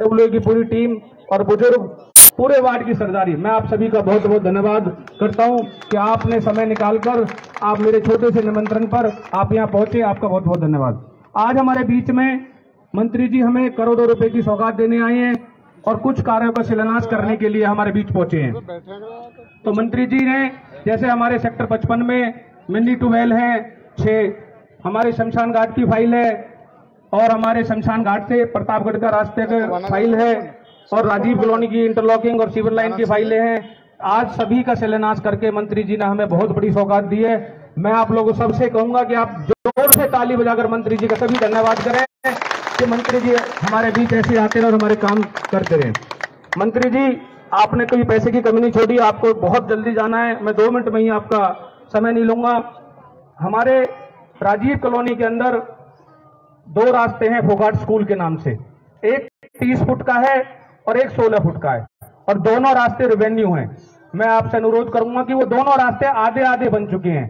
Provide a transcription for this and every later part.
W की पूरी team और बुजुर्ग पूरे वार्ड की सरदारी, मैं आप सभी का बहुत बहुत धन्यवाद करता हूं कि आपने समय निकालकर आप मेरे छोटे से निमंत्रण पर आप यहां पहुंचे। आपका बहुत बहुत धन्यवाद। आज हमारे बीच में मंत्री जी हमें करोड़ों रुपए की सौगात देने आए हैं और कुछ कार्यों का शिलान्यास करने के लिए हमारे बीच पहुंचे हैं। तो मंत्री जी ने जैसे हमारे सेक्टर 55 में मिनी ट्यूबवेल है, 6 हमारे शमशान घाट की फाइल है और हमारे शमशान घाट से प्रतापगढ़ का रास्ते का फाइल है और राजीव कॉलोनी की इंटरलॉकिंग और सीवर लाइन की फाइलें हैं। आज सभी का शिलान्यास करके मंत्री जी ने हमें बहुत बड़ी सौगात दी है। मैं आप लोगों सबसे कहूंगा कि आप जोर से ताली बजाकर मंत्री जी का सभी धन्यवाद करें कि मंत्री जी हमारे बीच ऐसे आते रहे और हमारे काम करते रहे। मंत्री जी आपने कोई पैसे की कमी नहीं छोड़ी, आपको बहुत जल्दी जाना है, मैं 2 मिनट में ही आपका समय नहीं लूंगा। हमारे राजीव कॉलोनी के अंदर 2 रास्ते हैं फोगाट स्कूल के नाम से, एक 30 फुट का है और एक 16 फुट का है और दोनों रास्ते रेवेन्यू हैं। मैं आपसे अनुरोध करूंगा कि वो दोनों रास्ते आधे आधे बन चुके हैं।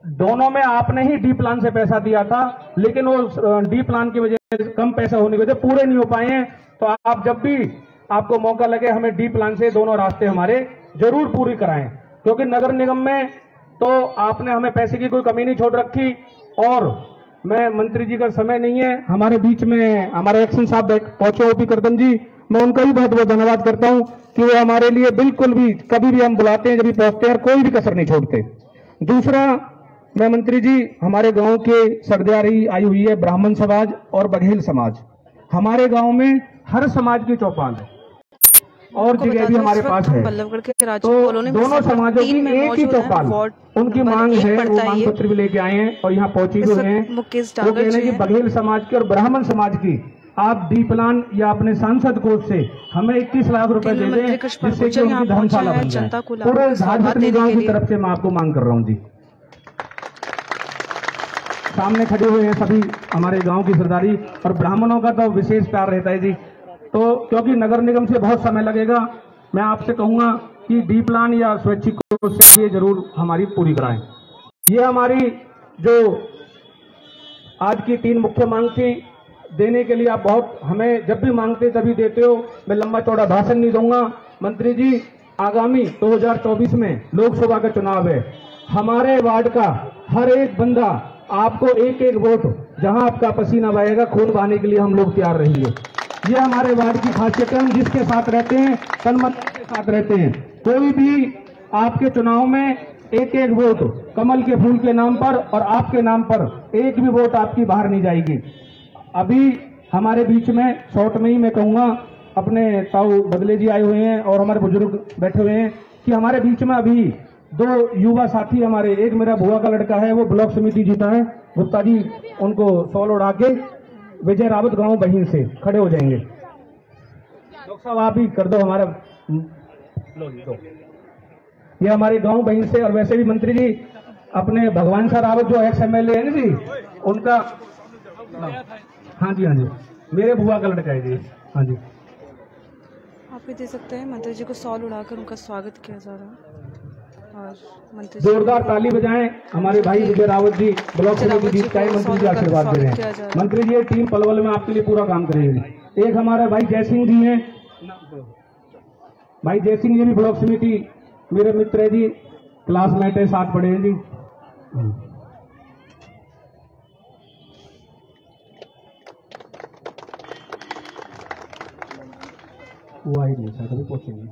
दोनों में आपने ही डी प्लान से पैसा दिया था, लेकिन वो डी प्लान की वजह से कम पैसा होने की वजह से पूरे नहीं हो पाए हैं। तो आप जब भी आपको मौका लगे हमें डी प्लान से दोनों रास्ते हमारे जरूर पूरी कराएं, क्योंकि नगर निगम में तो आपने हमें पैसे की कोई कमी नहीं छोड़ रखी। और मैं मंत्री जी का समय नहीं है, हमारे बीच में हमारे एक्शन साहब पहुंचे ओपी करदम जी, मैं उनका भी बहुत बहुत धन्यवाद करता हूं कि वो हमारे लिए बिल्कुल भी कभी भी हम बुलाते हैं, जब भी पहुंचते हैं, कोई भी कसर नहीं छोड़ते। दूसरा, मैं मंत्री जी हमारे गांव के सरदारी आई हुई है ब्राह्मण समाज और बघेल समाज। हमारे गांव में हर समाज की चौपाल है और जगह भी हमारे पास है, तो दोनों समाजों की एक ही चौपाल, उनकी मांग है, वो मांग पत्र भी लेके आए हैं और यहाँ पहुंची हुए हैं। वो कहने की बघेल समाज की और ब्राह्मण समाज की आप डी प्लान या अपने सांसद कोष से हमें 21 लाख रुपए दे दें, जिससे कि उनकी धर्मशाला बन जाए। पूरे झारखंड गांव की तरफ से मैं आपको मांग कर रहा हूँ जी। सामने खड़े हुए हैं सभी हमारे गांव की सरदारी, और ब्राह्मणों का तो विशेष प्यार रहता है जी। तो क्योंकि नगर निगम से बहुत समय लगेगा, मैं आपसे कहूंगा कि डी प्लान या स्वैच्छिक कोष से ये जरूर हमारी पूरी कराएं। ये हमारी जो आज की 3 मुख्य मांग थी, देने के लिए आप बहुत हमें जब भी मांगते तभी देते हो। मैं लंबा चौड़ा भाषण नहीं दूंगा। मंत्री जी आगामी 2024 में लोकसभा का चुनाव है, हमारे वार्ड का हर एक बंदा आपको एक एक वोट, जहां आपका पसीना बहेगा, खून बहाने के लिए हम लोग तैयार रहेंगे। ये हमारे वार्ड की खासियत है, हम जिसके साथ रहते हैं तन मन के साथ रहते हैं। कोई भी आपके चुनाव में एक एक वोट कमल के फूल के नाम पर और आपके नाम पर एक भी वोट आपकी बाहर नहीं जाएगी। अभी हमारे बीच में शॉर्ट में ही मैं कहूंगा, अपने ताऊ बदले जी आए हुए हैं और हमारे बुजुर्ग बैठे हुए हैं, कि हमारे बीच में अभी 2 युवा साथी हमारे, एक मेरा बुआ का लड़का है, वो ब्लॉक समिति जीता है, गुप्ता जी, उनको सॉल उड़ा के विजय रावत गांव बहिन से खड़े हो जाएंगे। डॉक्टर साहब आप ही कर दो हमारा, ये हमारे गांव बहिन से। और वैसे भी मंत्री जी अपने भगवान शाह रावत जो एक्स MLA है ना जी, उनका, हाँ जी मेरे बुआ का लड़का है जी। हाँ जी आप भी दे सकते हैं। मंत्री जी को सॉल उड़ाकर उनका स्वागत किया जा रहा है और मंत्री जोरदार ताली बजाएं। हमारे भाई विजय रावत जी ब्लॉक समिति जीत का मंत्री जी आशीर्वाद दे रहे हैं। मंत्री जी टीम पलवल में आपके लिए पूरा काम करेगी। एक हमारे भाई जयसिंह जी हैं, भाई जयसिंह जी भी ब्लॉक समिति मेरे मित्र है जी, क्लासमेट है, साथ पढ़े हैं जी। वो आई नहीं शायद, अभी पहुंचेंगे।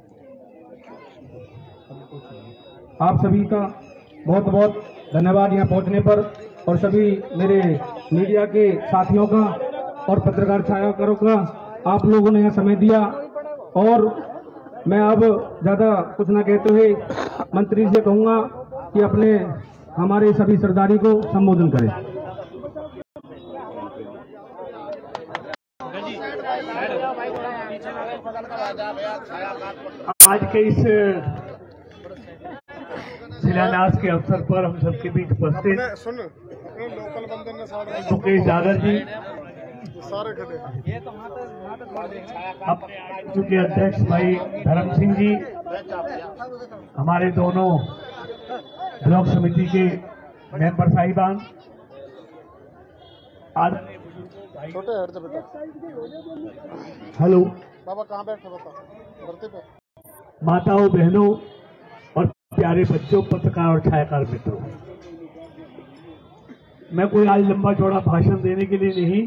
आप सभी का बहुत बहुत धन्यवाद यहाँ पहुंचने पर, और सभी मेरे मीडिया के साथियों का और पत्रकार छायाकारों का, आप लोगों ने यहाँ समय दिया। और मैं अब ज्यादा कुछ ना कहते हुए मंत्री से कहूंगा कि अपने हमारे सभी सरदारी को संबोधन करें। आज के इस शिलान्यास के अवसर पर हम सबके बीच उपस्थित मुकेश यादव जी, चूंकि अध्यक्ष भाई धर्म सिंह जी, हमारे दोनों ब्लॉक समिति के मेंबर साहिबान, आज छोटे हट बेटा। हेलो बाबा कहाँ बैठे बता? धरती पे। माताओं, बहनों और प्यारे बच्चों, पत्रकार और छायाकार मित्रों, मैं कोई आज लंबा चौड़ा भाषण देने के लिए नहीं,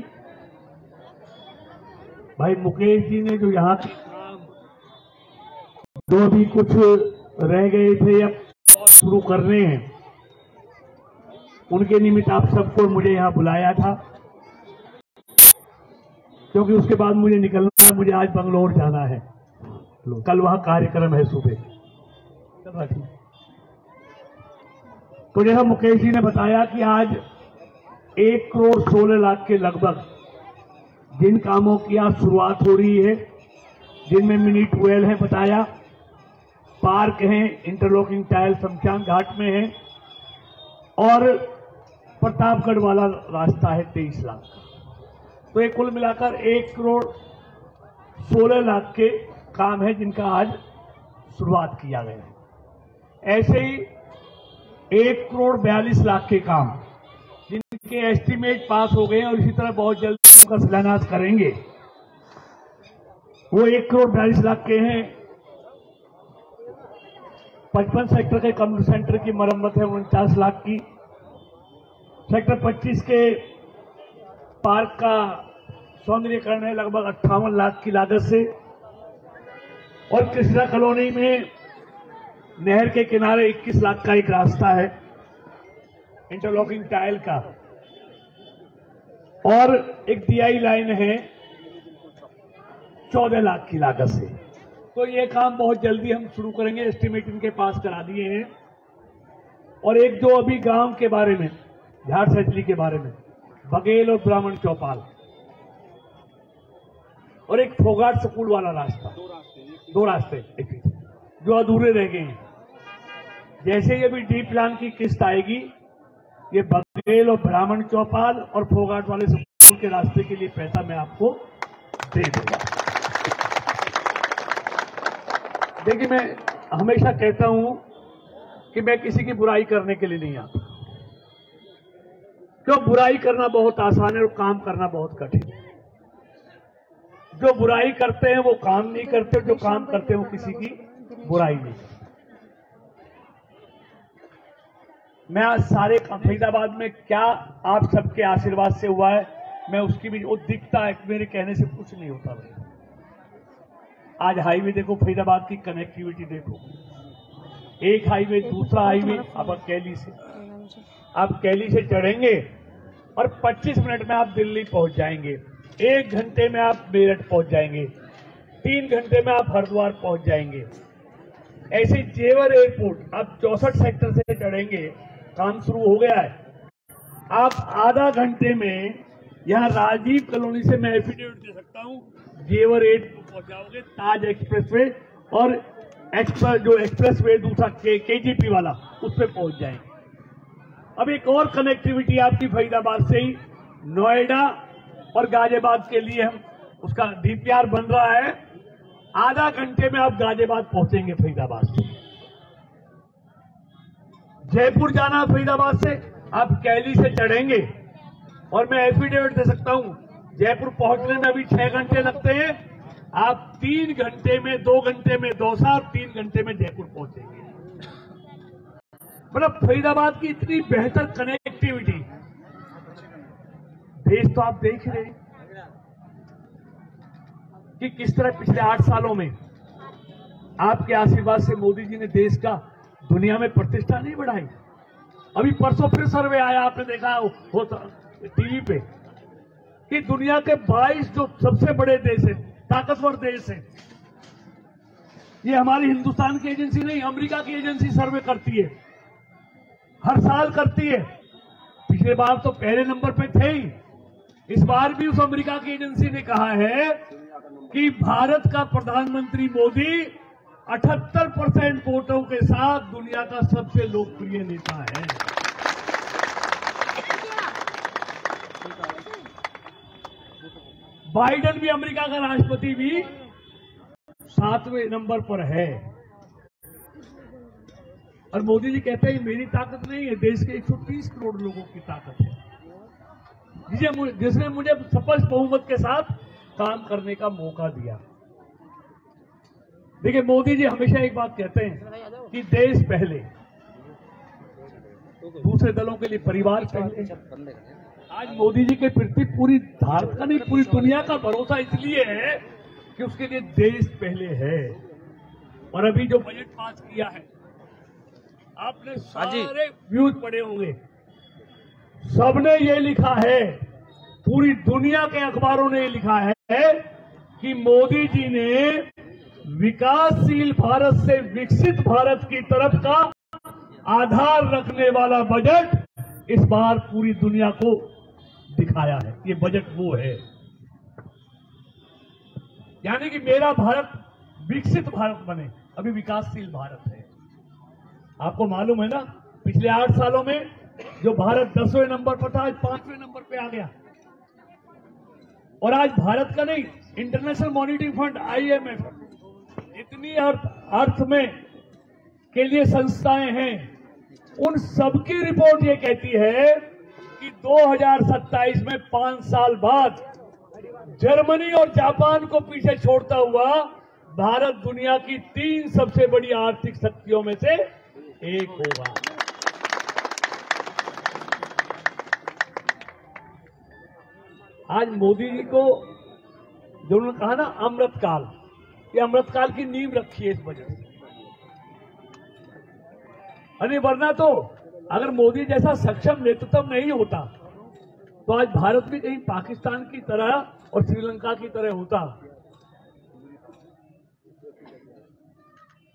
भाई मुकेश जी ने जो यहाँ के काम जो भी कुछ रह गए थे या शुरू करने हैं, उनके निमित्त आप सबको मुझे यहाँ बुलाया था, क्योंकि उसके बाद मुझे निकलना है। मुझे आज बंगलोर जाना है, कल वहां कार्यक्रम है सुबह। तो जैसा मुकेश जी ने बताया कि आज 1 करोड़ 16 लाख के लगभग जिन कामों की आज शुरुआत हो रही है, जिनमें मिनी ट्वेल है बताया, पार्क हैं, इंटरलॉकिंग टाइल शमशान घाट में है, और प्रतापगढ़ वाला रास्ता है 23 लाख का। तो ये कुल मिलाकर 1 करोड़ 16 लाख के काम है जिनका आज शुरुआत किया गया है। ऐसे ही 1 करोड़ 42 लाख के काम जिनके एस्टीमेट पास हो गए हैं और इसी तरह बहुत जल्द उनका शिलान्यास करेंगे, वो 1 करोड़ 42 लाख के हैं। 55 सेक्टर के कंप्यूटर सेंटर की मरम्मत है 49 लाख की। सेक्टर 25 के पार्क का सौंदर्यीकरण है लगभग 58 लाख की लागत से, और कृष्णा कॉलोनी में नहर के किनारे 21 लाख का एक रास्ता है इंटरलॉकिंग टाइल का, और एक डीआई लाइन है 14 लाख की लागत से। तो ये काम बहुत जल्दी हम शुरू करेंगे, एस्टीमेट इनके पास करा दिए हैं। और एक जो अभी गांव के बारे में, झाड़ सैजली के बारे में, बघेल और ब्राह्मण चौपाल, और एक फोगाट स्कूल वाला रास्ता, दो रास्ते जो अधूरे रह गए हैं। जैसे ही अभी डी प्लान की किस्त आएगी, ये बघेल और ब्राह्मण चौपाल और फोगाट वाले स्कूल के रास्ते के लिए पैसा मैं आपको दे दूंगा। देखिए, मैं हमेशा कहता हूं कि मैं किसी की बुराई करने के लिए नहीं आता, क्यों? बुराई करना बहुत आसान है और काम करना बहुत कठिन है। जो बुराई करते हैं वो काम नहीं करते, जो काम करते हैं वो किसी की बुराई नहीं करते। मैं आज सारे फरीदाबाद में क्या आप सबके आशीर्वाद से हुआ है, मैं उसकी भी, वो दिखता है, मेरे कहने से कुछ नहीं होता भाई। आज हाईवे देखो, फरीदाबाद की कनेक्टिविटी देखो, एक हाईवे दूसरा हाईवे, अब आप कैली से चढ़ेंगे और 25 मिनट में आप दिल्ली पहुंच जाएंगे, 1 घंटे में आप मेरठ पहुंच जाएंगे, 3 घंटे में आप हरिद्वार पहुंच जाएंगे। ऐसे जेवर एयरपोर्ट आप 64 सेक्टर से चढ़ेंगे, काम शुरू हो गया है, आप आधा घंटे में यहां राजीव कॉलोनी से मैं एफिडेविट दे सकता हूं, जेवर एयरपोर्ट पहुंच जाओगे, ताज एक्सप्रेसवे और जो एक्सप्रेसवे दूसरा केजीपी वाला, उस पर पहुंच जाएंगे। अब एक और कनेक्टिविटी आपकी फरीदाबाद से ही नोएडा और गाजियाबाद के लिए हम उसका डीपीआर बन रहा है, आधा घंटे में आप गाजियाबाद पहुंचेंगे फरीदाबाद से। जयपुर जाना फरीदाबाद से, आप कैली से चढ़ेंगे, और मैं एफिडेविट दे सकता हूं, जयपुर पहुंचने में अभी 6 घंटे लगते हैं, आप 3 घंटे में, 2 घंटे में दौसा और 3 घंटे में जयपुर पहुंचेंगे। मतलब फरीदाबाद की इतनी बेहतर कनेक्टिविटी, देश तो आप देख रहे हैं कि किस तरह पिछले 8 सालों में आपके आशीर्वाद से मोदी जी ने देश का दुनिया में प्रतिष्ठा नहीं बढ़ाई। अभी परसों फिर सर्वे आया, आपने देखा हो टीवी पे, कि दुनिया के 22 जो सबसे बड़े देश है, ताकतवर देश है, ये हमारी हिंदुस्तान की एजेंसी नहीं, अमेरिका की एजेंसी सर्वे करती है, हर साल करती है। पिछले बार तो पहले नंबर पे थे ही, इस बार भी उस अमेरिका की एजेंसी ने कहा है कि भारत का प्रधानमंत्री मोदी 78% वोटों के साथ दुनिया का सबसे लोकप्रिय नेता है। बाइडेन भी, अमेरिका का राष्ट्रपति भी 7वें नंबर पर है, और मोदी जी कहते हैं मेरी ताकत नहीं है, देश के 130 करोड़ लोगों की ताकत है। जिसने मुझे स्पष्ट बहुमत के साथ काम करने का मौका दिया। देखिए, मोदी जी हमेशा एक बात कहते हैं कि देश पहले, दूसरे दलों के लिए परिवार पहले। आज मोदी जी के प्रति पूरी भारत का नहीं, पूरी दुनिया का भरोसा इसलिए है कि उसके लिए देश पहले है। और अभी जो बजट पास किया है, आपने सारे व्यूज पढ़े होंगे, सबने ये लिखा है, पूरी दुनिया के अखबारों ने ये लिखा है कि मोदी जी ने विकासशील भारत से विकसित भारत की तरफ का आधार रखने वाला बजट इस बार पूरी दुनिया को दिखाया है। ये बजट वो है, यानी कि मेरा भारत विकसित भारत बने, अभी विकासशील भारत है। आपको मालूम है ना, पिछले 8 सालों में जो भारत 10वें नंबर पर था, आज 5वें नंबर पे आ गया। और आज भारत का नहीं, इंटरनेशनल मॉनिटरी फंड IMF इतनी अर्थ में के लिए संस्थाएं हैं, उन सबकी रिपोर्ट ये कहती है कि 2027 में 5 साल बाद जर्मनी और जापान को पीछे छोड़ता हुआ भारत दुनिया की 3 सबसे बड़ी आर्थिक शक्तियों में से एक होगा। आज मोदी जी को जो उन्होंने कहा ना अमृतकाल, ये अमृतकाल की नींव रखी है इस बजट से। अरे वरना तो अगर मोदी जैसा सक्षम नेतृत्व नहीं होता तो आज भारत भी कहीं पाकिस्तान की तरह और श्रीलंका की तरह होता।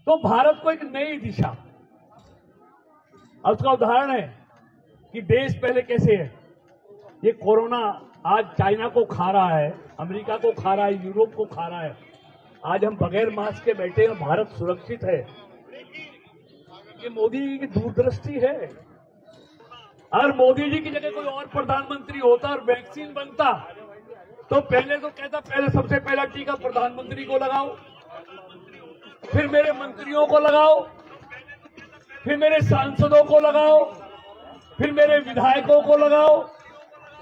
तो भारत को एक नई दिशा, और उसका उदाहरण है कि देश पहले कैसे है। ये कोरोना आज चाइना को खा रहा है, अमेरिका को खा रहा है, यूरोप को खा रहा है। आज हम बगैर मास्क के बैठे हैं, भारत सुरक्षित है। ये मोदी जी की दूरदृष्टि है। अगर मोदी जी की जगह कोई और प्रधानमंत्री होता और वैक्सीन बनता तो पहले तो कहता, पहले सबसे पहला टीका प्रधानमंत्री को लगाओ, फिर मेरे मंत्रियों को लगाओ, फिर मेरे सांसदों को लगाओ, फिर मेरे विधायकों को लगाओ,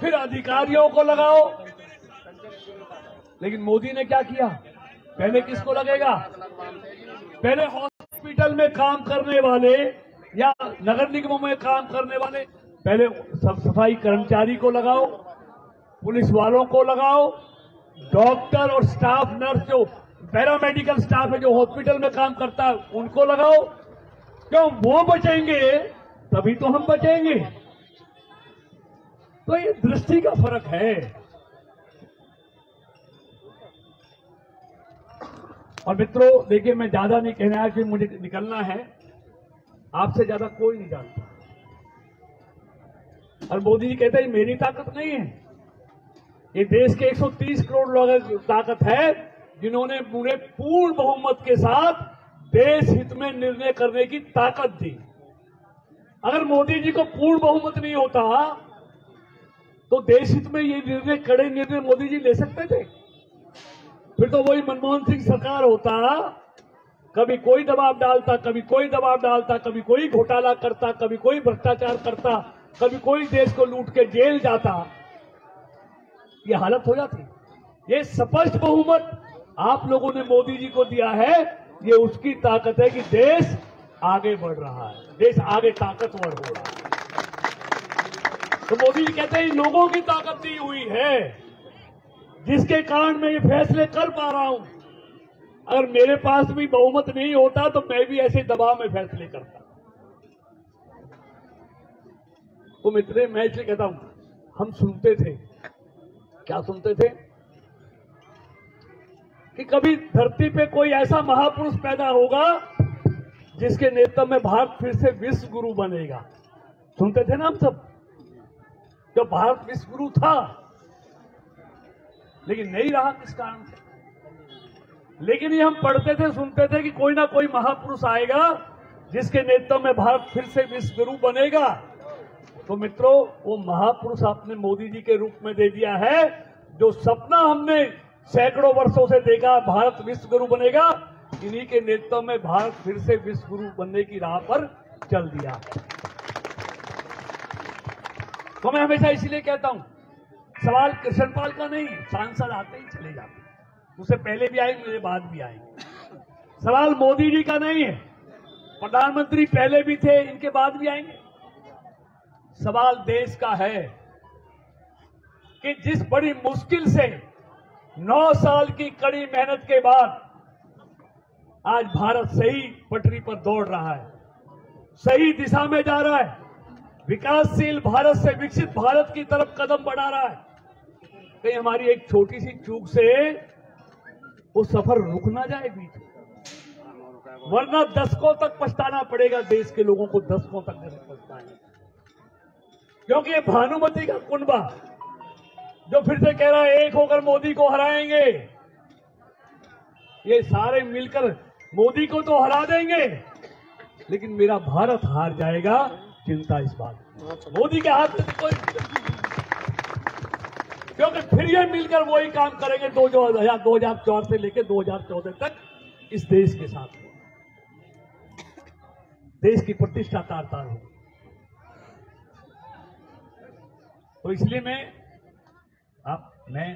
फिर अधिकारियों को लगाओ। लेकिन मोदी ने क्या किया, पहले किसको लगेगा? पहले हॉस्पिटल में काम करने वाले या नगर निगमों में काम करने वाले, पहले सफाई कर्मचारी को लगाओ, पुलिस वालों को लगाओ, डॉक्टर और स्टाफ, नर्स, जो पैरामेडिकल स्टाफ है जो हॉस्पिटल में काम करता है, उनको लगाओ। क्यों? वो बचेंगे तभी तो हम बचेंगे। तो ये दृष्टि का फर्क है। और मित्रों देखिए, मैं ज्यादा नहीं कहना है कि मुझे निकलना है, आपसे ज्यादा कोई नहीं जानता। और मोदी जी कहते हैं मेरी ताकत नहीं है, ये देश के 130 करोड़ लोगों की ताकत है, जिन्होंने पूरे पूर्ण बहुमत के साथ देश हित में निर्णय करने की ताकत दी। अगर मोदी जी को पूर्ण बहुमत नहीं होता तो देश हित में ये निर्णय, कड़े निर्णय मोदी जी ले सकते थे? फिर तो वही मनमोहन सिंह सरकार होता, कभी कोई दबाव डालता, कभी कोई दबाव डालता, कभी कोई घोटाला करता, कभी कोई भ्रष्टाचार करता, कभी कोई देश को लूट के जेल जाता, ये हालत हो जाती। ये स्पष्ट बहुमत आप लोगों ने मोदी जी को दिया है, ये उसकी ताकत है कि देश आगे बढ़ रहा है, देश आगे ताकतवर हो रहा है। तो मोदी जी कहते हैं लोगों की ताकत दी हुई है, जिसके कारण मैं ये फैसले कर पा रहा हूं। अगर मेरे पास भी बहुमत नहीं होता तो मैं भी ऐसे दबाव में फैसले करता। तो मित्र, मैं इसलिए कहता हूं, हम सुनते थे, क्या सुनते थे कि कभी धरती पे कोई ऐसा महापुरुष पैदा होगा जिसके नेतृत्व में भारत फिर से विश्व गुरु बनेगा। सुनते थे ना हम सब, जब भारत विश्व गुरु था, लेकिन नहीं रहा किस कारण से। लेकिन ये हम पढ़ते थे, सुनते थे कि कोई ना कोई महापुरुष आएगा जिसके नेतृत्व में भारत फिर से विश्व गुरु बनेगा। तो मित्रों, वो महापुरुष आपने मोदी जी के रूप में दे दिया है। जो सपना हमने सैकड़ों वर्षों से देखा, भारत विश्व गुरु बनेगा, इन्हीं के नेतृत्व में भारत फिर से विश्व गुरु बनने की राह पर चल दिया। तो मैं हमेशा इसलिए कहता हूं सवाल कृष्णपाल का नहीं है, सांसद आते ही चले जाते, उससे पहले भी आएंगे, मेरे बाद भी आएंगे। सवाल मोदी जी का नहीं है, प्रधानमंत्री पहले भी थे, इनके बाद भी आएंगे। सवाल देश का है कि जिस बड़ी मुश्किल से 9 साल की कड़ी मेहनत के बाद आज भारत सही पटरी पर दौड़ रहा है, सही दिशा में जा रहा है, विकासशील भारत से विकसित भारत की तरफ कदम बढ़ा रहा है। कहीं हमारी एक छोटी सी चूक से वो सफर रुक ना जाए बीच में, वरना दशकों तक पछताना पड़ेगा देश के लोगों को, दशकों तक पछताएंगे। क्योंकि ये भानुमति का कुनबा जो फिर से कह रहा है एक होकर मोदी को हराएंगे, ये सारे मिलकर मोदी को तो हरा देंगे, लेकिन मेरा भारत हार जाएगा। चिंता इस बात, मोदी के हाथ में कोई, क्योंकि फिर ये मिलकर वही काम करेंगे 2004 से लेकर 2014 तक इस देश के साथ, देश की प्रतिष्ठा तार-तार हो। तो इसलिए मैं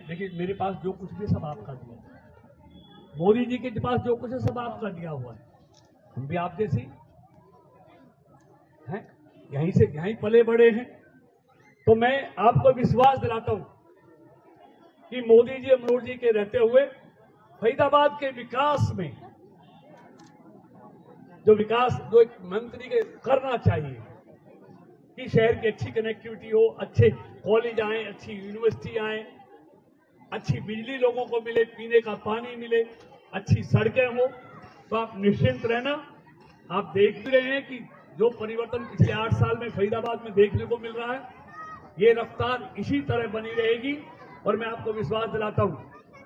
देखिए, मेरे पास जो कुछ भी सब आपका दिया, मोदी जी के पास जो कुछ है सब आपका दिया हुआ है, हम भी आप जैसे हैं, यहीं पले बड़े हैं। तो मैं आपको विश्वास दिलाता हूं कि मोदी जी मनोहर जी के रहते हुए फरीदाबाद के विकास में जो एक मंत्री के करना चाहिए कि शहर की अच्छी कनेक्टिविटी हो, अच्छे कॉलेज आए, अच्छी यूनिवर्सिटी आए, अच्छी बिजली लोगों को मिले, पीने का पानी मिले, अच्छी सड़कें हो, तो आप निश्चिंत रहना। आप देख भी रहे हैं कि जो परिवर्तन पिछले 8 साल में फरीदाबाद में देखने को मिल रहा है, ये रफ्तार इसी तरह बनी रहेगी। और मैं आपको विश्वास दिलाता हूं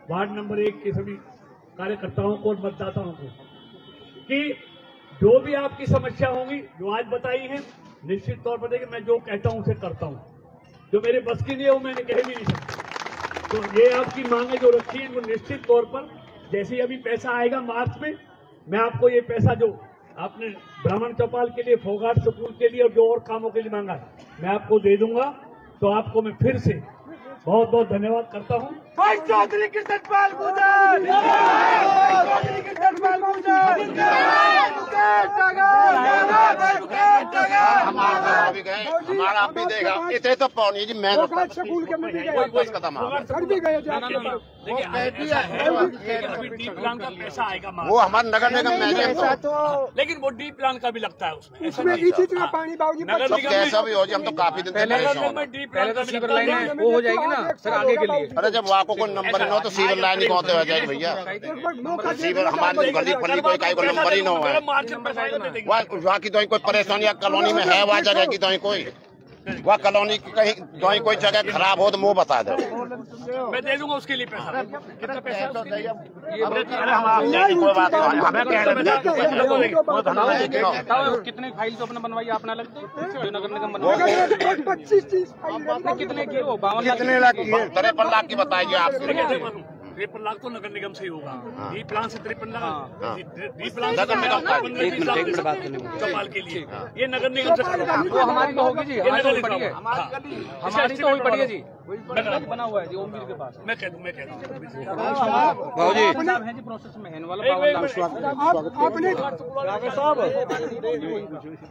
वार्ड नंबर 1 के सभी कार्यकर्ताओं को और मतदाताओं को कि जो भी आपकी समस्या होंगी, जो आज बताई है, निश्चित तौर पर देखिए मैं जो कहता हूं उसे करता हूं, जो मेरे बस की नहीं है वो मैंने कह भी नहीं सकता। तो ये आपकी मांगे जो रखी है वो निश्चित तौर पर जैसे ही अभी पैसा आएगा मार्च में, मैं आपको ये पैसा जो आपने ब्राह्मण चौपाल के लिए, फोगाट स्कूल के लिए और जो और कामों के लिए मांगा है, मैं आपको दे दूंगा। तो आपको मैं फिर से बहुत बहुत धन्यवाद करता हूँ। चौधरी कृष्णपाल गुर्जर, चौधरी कृष्णपाल गुर्जर, हमारा आप भी देगा, इतने तो पौनी जी मैं स्कूल के में डी प्लान का पैसा आएगा, वो हमारा नगर निगम में, लेकिन वो डी प्लान का भी लगता है उसमें पानी बाबूजी कैसा भी हो जाए, हम तो काफी दिन डी प्लान का भी लगता है। वो हो जाएगी ना सर आगे के लिए। अरे जब आपको कोई नंबर ही ना हो तो सीवर लाइन ही पहुंचे हो जाएगी भैया, सीवर हमारी गली फली कोई नंबर ही ना हो, वहाँ की तो कोई परेशानी कॉलोनी में है, वहाँ जगह की तो कोई वह कॉलोनी की कहीं कोई जगह खराब हो तो मुँह बता दो, मैं दे दूंगा उसके लिए पैसा। कितना पैसा है उसके लिए? कोई बात नहीं। कितने फाइल तो अपने बनवाई आपने अलग जो नगर निगम बनवाई 25-30 कितने की हो? 52 लाख की, 53 लाख की बताइए आप। 53 लाख तो नगर निगम से ही होगा, डी प्लान से 53 लाख, डी प्लान नगर निगम चौपाल के लिए ये नगर निगम से वो हमारी तो होगी जी, हमारी तो पड़ी है, हमारी तो हुई पड़ी है जी, बना हुआ है जी ओमवीर के पास। मैं कह दूं बाबूजी है जी प्रोसेस में है वाला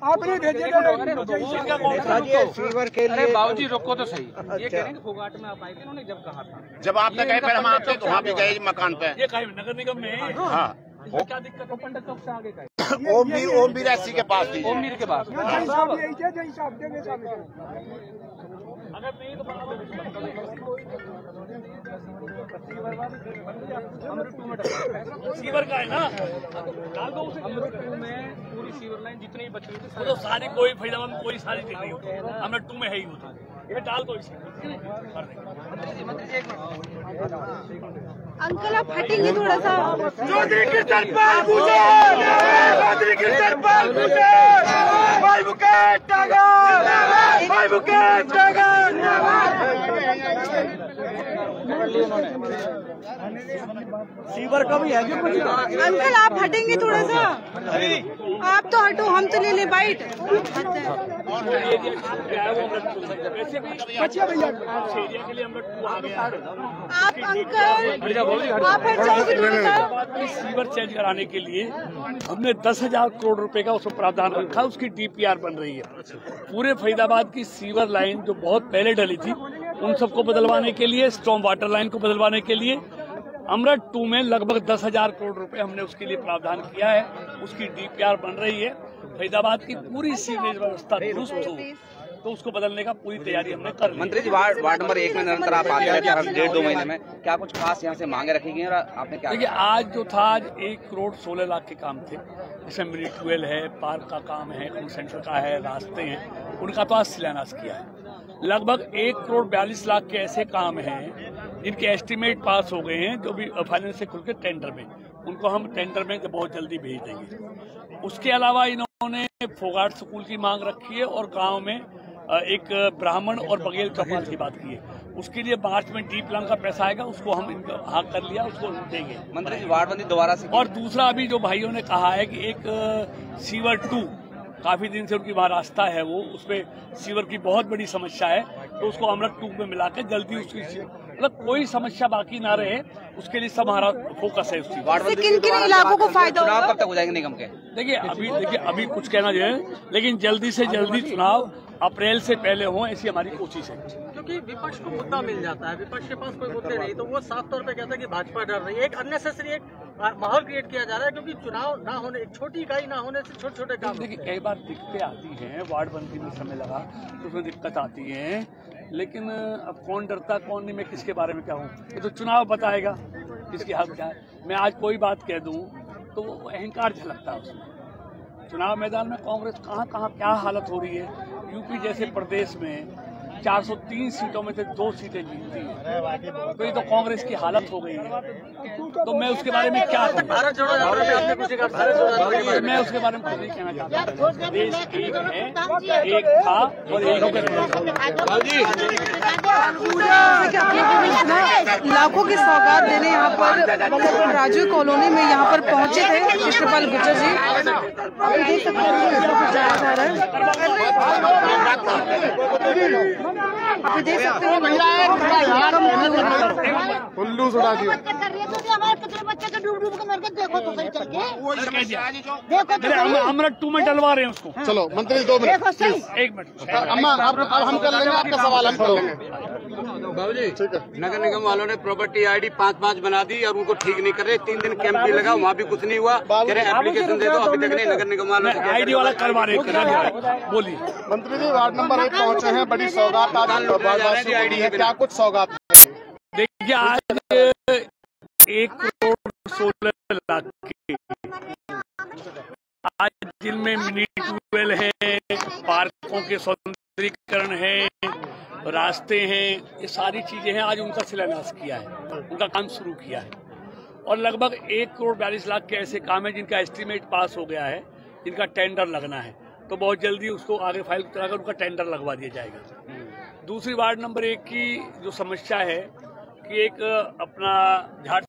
आपने भेजेगा। अरे बाबूजी रुको तो सही, ये कह रहे हैं फोगाट में आप आए थे, उन्होंने जब कहा था, जब आपने कहे फिर हम आपसे वहाँ भी गए मकान पे, ये कहा नगर निगम में। हाँ क्या दिक्कत है? पंडित चौक से आगे का ओमवीर एससी के पास दीजिए, ओमवीर के पास। अगर नहीं तो सीवर का है ना, डाल दो उसे। में पूरी सीवर लाइन जितनी बची हुई वो तो सारी कोई फरीदाबाद में कोई सारी नहीं होती, हमने 2 में है ही होता, ये डाल दो इसे। अंकल आप हटेंगे थोड़ा सा। चौधरी कृष्णपाल गुर्जर, चौधरी कृष्णपाल गुर्जर, भाई मुकेश टागर, भाई मुकेश टागर। सीवर का भी है अंकल आप हटेंगे थोड़ा सा, आप तो हटो, हम तो ले ले बाइट। एरिया के लिए अमृत 2 आ गया। आप अंकल आप हट जाओगे। सीवर चेंज कराने के लिए हमने 10,000 करोड़ रुपए का उसमें प्रावधान रखा, उसकी डीपीआर बन रही है। पूरे फरीदाबाद की सीवर लाइन जो बहुत पहले डली थी उन सबको बदलवाने के लिए, स्टॉर्म वाटर लाइन को बदलवाने के लिए अमृत 2 में लगभग 10,000 करोड़ रुपए हमने उसके लिए प्रावधान किया है। उसकी डीपीआर बन रही है। फरीदाबाद की पूरी सीवरेज व्यवस्था दुरुस्त हो तो उसको बदलने का पूरी तैयारी हमने कर ली। मंत्री जी, वार्ड नंबर 1 में निरंतर आप आते हैं 1.5-2 महीने में, क्या कुछ खास यहाँ से मांगे रखी गई और आपने क्या? देखिए, आज जो था, आज 1 करोड़ 16 लाख के काम थे, जैसे मिनी ट्यूबवेल है, पार्क का काम है, फूड सेंटर का है, रास्ते हैं, उनका तो आज शिलान्यास किया है। लगभग 1 करोड़ 42 लाख के ऐसे काम हैं जिनके एस्टीमेट पास हो गए हैं, जो भी फाइनेंस से खुल के टेंडर में, उनको हम टेंडर में बहुत जल्दी भेज देंगे। उसके अलावा इन्होंने फोगाट स्कूल की मांग रखी है और गांव में एक ब्राह्मण और बघेल चौपाल की बात की है। उसके लिए मार्च में डी प्लान का पैसा आएगा, उसको हम हाँ कर लिया, उसको देंगे। मंत्री जी, वार्डबंदी दोबारा से। और दूसरा अभी जो भाइयों ने कहा है कि एक सीवर 2 काफी दिन से उनकी वहाँ रास्ता है, वो उसमें सीवर की बहुत बड़ी समस्या है, तो उसको अमृत 2 में मिलाकर जल्दी उसकी मतलब कोई समस्या बाकी ना रहे, उसके लिए सब हमारा फोकस है। उसकी किन इलाकों को फायदा होगा? चुनाव कब तक हो जाएंगे निगम के? देखिए अभी कुछ कहना जो है, लेकिन जल्दी से जल्दी चुनाव अप्रैल से पहले हो, ऐसी हमारी कोशिश है। क्योंकि विपक्ष को मुद्दा मिल जाता है, विपक्ष के पास कोई मुद्दे नहीं, तो वो साफ तौर पे कहता है कि भाजपा डर रही है। एक अननेसेसरी एक माहौल क्रिएट किया जा रहा है, क्योंकि चुनाव ना होने, एक छोटी इकाई ना होने से छोटे छोटे काम। देखिए, कई बार दिक्कतें आती हैं, वार्डबंदी में समय लगा तो उसमें दिक्कत आती है, लेकिन अब कौन डरता कौन नहीं, मैं किसके बारे में क्या हूँ, ये तो चुनाव बताएगा किसकी हालत क्या है। मैं आज कोई बात कह दूँ तो अहंकार झलकता है उसमें। चुनाव मैदान में कांग्रेस कहाँ क्या हालत हो रही है। यूपी जैसे प्रदेश में 403 सीटों में से 2 सीटें जीतती है, तो ये तो कांग्रेस की हालत हो गई है। तो मैं उसके बारे में क्या कहूँ, भारत जोड़ो यात्रा में आपने कुछ कहा, भारत जोड़ो यात्रा में मैं उसके बारे में कुछ नहीं कहना चाहता। देश एक है, एक था और एक लाखों की सौगात देने यहाँ पर राजू कॉलोनी में यहाँ पर पहुंचे थे कृष्णपाल गुर्जर जी। आप देख सकते हैं जाया जा रहा है, आप देख सकते हैं उल्लू सुना दियो। बच्चे के डूब के मर के देखो तो सही चल के अमृत 2 में डलवा रहे हैं उसको। चलो मंत्री 2 मिनट, 1 मिनट। अम्मा अब हम कर लेंगे, आपका सवाल हम कर लेंगे। बाबू जी, नगर निगम वालों ने प्रॉपर्टी ID 5-5 बना दी और उनको ठीक नहीं कर रहे। 3 दिन कैंप भी लगा, वहाँ भी कुछ नहीं हुआ। कह रहे एप्लीकेशन दे दो, अभी तक नहीं। नगर निगम वालों ने ID वाला करवा रहे हैं। बोलिए मंत्री जी, वार्ड नंबर 1 पहुंचे हैं, बड़ी सौगात आज वार्डवासियों को दी है, क्या कुछ सौगात? देखिए, आज 1 करोड़ 16 लाख की, आज जिनमें मिनी ट्यूबवेल है, पार्कों के सौंदर्यीकरण है, रास्ते हैं, ये सारी चीजें हैं, आज उनका शिलान्यास किया है, उनका काम शुरू किया है। और लगभग 1 करोड़ 42 लाख के ऐसे काम है जिनका एस्टीमेट पास हो गया है, जिनका टेंडर लगना है, तो बहुत जल्दी उसको आगे फाइल कराकर उनका टेंडर लगवा दिया जाएगा। दूसरी वार्ड नंबर 1 की जो समस्या है कि एक अपना झाड़